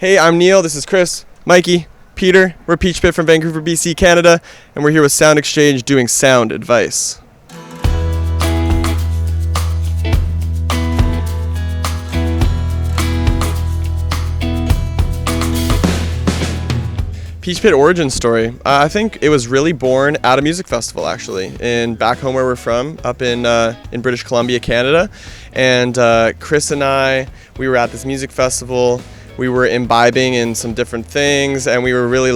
Hey, I'm Neil. This is Chris, Mikey, Peter. We're Peach Pit from Vancouver, BC, Canada, and we're here with SoundExchange doing SoundAdvice. Peach Pit origin story. I think it was really born at a music festival, actually, in back home where we're from, up in British Columbia, Canada. And Chris and I, we were at this music festival. We were imbibing in some different things, and we were really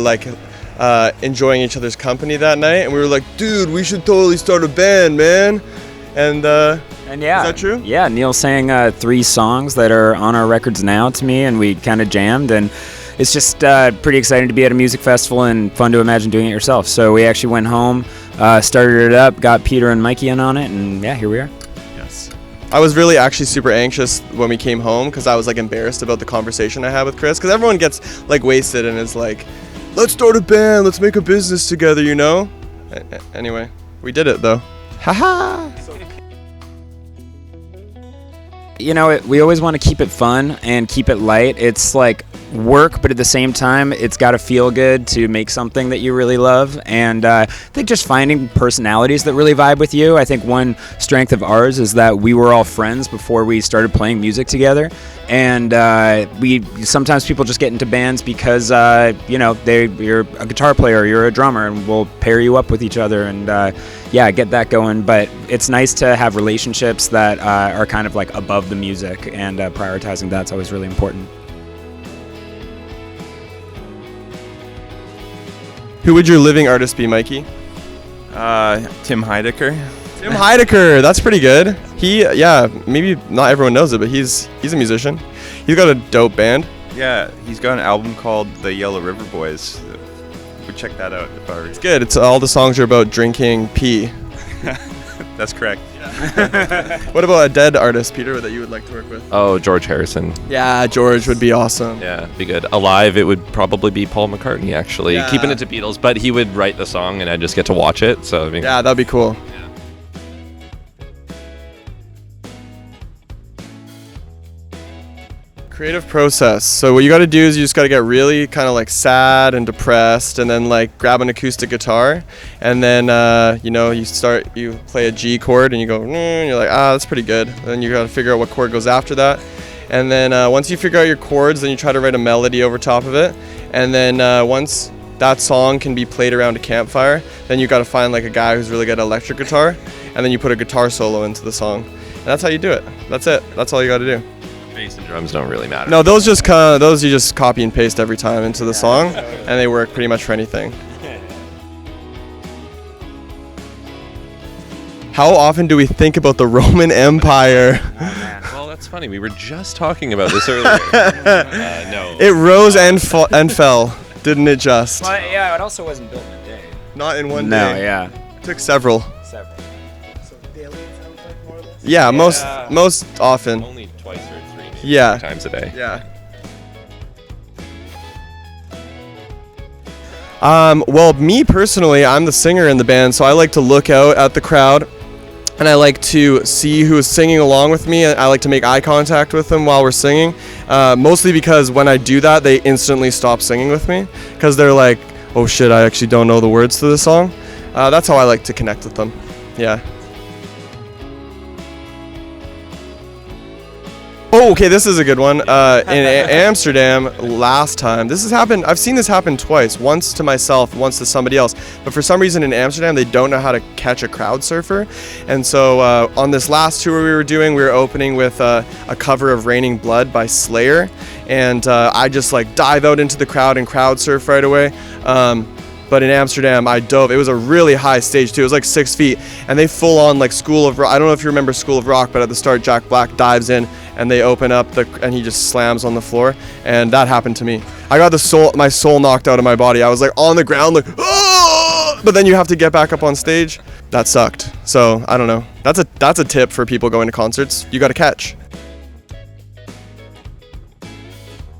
enjoying each other's company that night. And we were like, dude, we should totally start a band, man. And yeah, is that true? Yeah, Neil sang 3 songs that are on our records now to me, and we kind of jammed, and it's just pretty exciting to be at a music festival and fun to imagine doing it yourself. So we actually went home, started it up, got Peter and Mikey in on it, and yeah, here we are. Yes. I was really actually super anxious when we came home because I was embarrassed about the conversation I had with Chris, because everyone gets wasted and is like, let's start a band, let's make a business together, you know? Anyway, we did it though. Haha! You know, we always want to keep it fun and keep it light. It's like work, but at the same time, it's got to feel good to make something that you really love. And I think just finding personalities that really vibe with you. I think one strength of ours is that we were all friends before we started playing music together. And sometimes people just get into bands because you're a guitar player, you're a drummer, and we'll pair you up with each other and get that going. But it's nice to have relationships that are kind of above the music, and prioritizing that's always really important. Who would your living artist be, Mikey? Tim Heidecker. Tim Heidecker, that's pretty good. Maybe not everyone knows it, but he's a musician. He's got a dope band. Yeah, he's got an album called The Yellow River Boys. Would check that out if I were. It's good. It's all the songs are about drinking pee. That's correct. Yeah. What about a dead artist, Peter, that you would like to work with? Oh, George Harrison. Yeah, George would be awesome. Yeah, be good. Alive, it would probably be Paul McCartney, actually. Yeah. Keeping it to Beatles, but he would write the song and I'd just get to watch it. So yeah, that'd be cool. Yeah. Creative process. So what you got to do is you just got to get really kind of sad and depressed, and then grab an acoustic guitar, and then you play a G chord and you go, and you're like, that's pretty good. And then you got to figure out what chord goes after that, and then once you figure out your chords, then you try to write a melody over top of it, and then once that song can be played around a campfire, then you got to find a guy who's really good at electric guitar, and then you put a guitar solo into the song, and that's how you do it. That's it. That's all you got to do. Bass and drums don't really matter. No, those you just copy and paste every time into the song, and they work pretty much for anything. How often do we think about the Roman Empire? Well, that's funny. We were just talking about this earlier. No. It rose and fell, didn't it just? Well, yeah, it also wasn't built in a day. Not in one No, day. yeah. It took several. So daily it sounds like, more or less? Yeah, most often. Only twice or 3 maybe, Yeah. 3 times a day. Yeah. Well, me personally, I'm the singer in the band, so I like to look out at the crowd, and I like to see who is singing along with me. I like to make eye contact with them while we're singing, mostly because when I do that, they instantly stop singing with me, because they're like, oh shit, I actually don't know the words to this song. That's how I like to connect with them. Yeah. Oh, okay, this is a good one. In Amsterdam last time, this has happened, I've seen this happen twice, once to myself, once to somebody else, but for some reason in Amsterdam, they don't know how to catch a crowd surfer, and so on this last tour we were doing, we were opening with a cover of Raining Blood by Slayer, and I just dive out into the crowd and crowd surf right away. But in Amsterdam, I dove. It was a really high stage too. It was 6 feet, and they full on School of Rock. I don't know if you remember School of Rock, but at the start, Jack Black dives in, and they open up and he just slams on the floor, and that happened to me. I got my soul knocked out of my body. I was on the ground oh! But then you have to get back up on stage. That sucked. So I don't know. That's a tip for people going to concerts. You got to catch.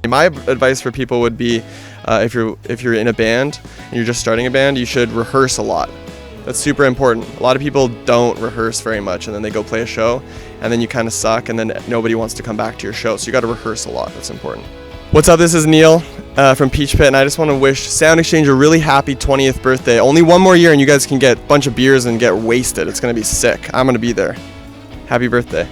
My advice for people would be, if you're in a band and you're just starting a band, you should rehearse a lot. That's super important. A lot of people don't rehearse very much, and then they go play a show, and then you kind of suck, and then nobody wants to come back to your show. So you got to rehearse a lot. That's important. What's up? This is Neil from Peach Pit, and I just want to wish SoundExchange a really happy 20th birthday. Only one more year, and you guys can get a bunch of beers and get wasted. It's going to be sick. I'm going to be there. Happy birthday.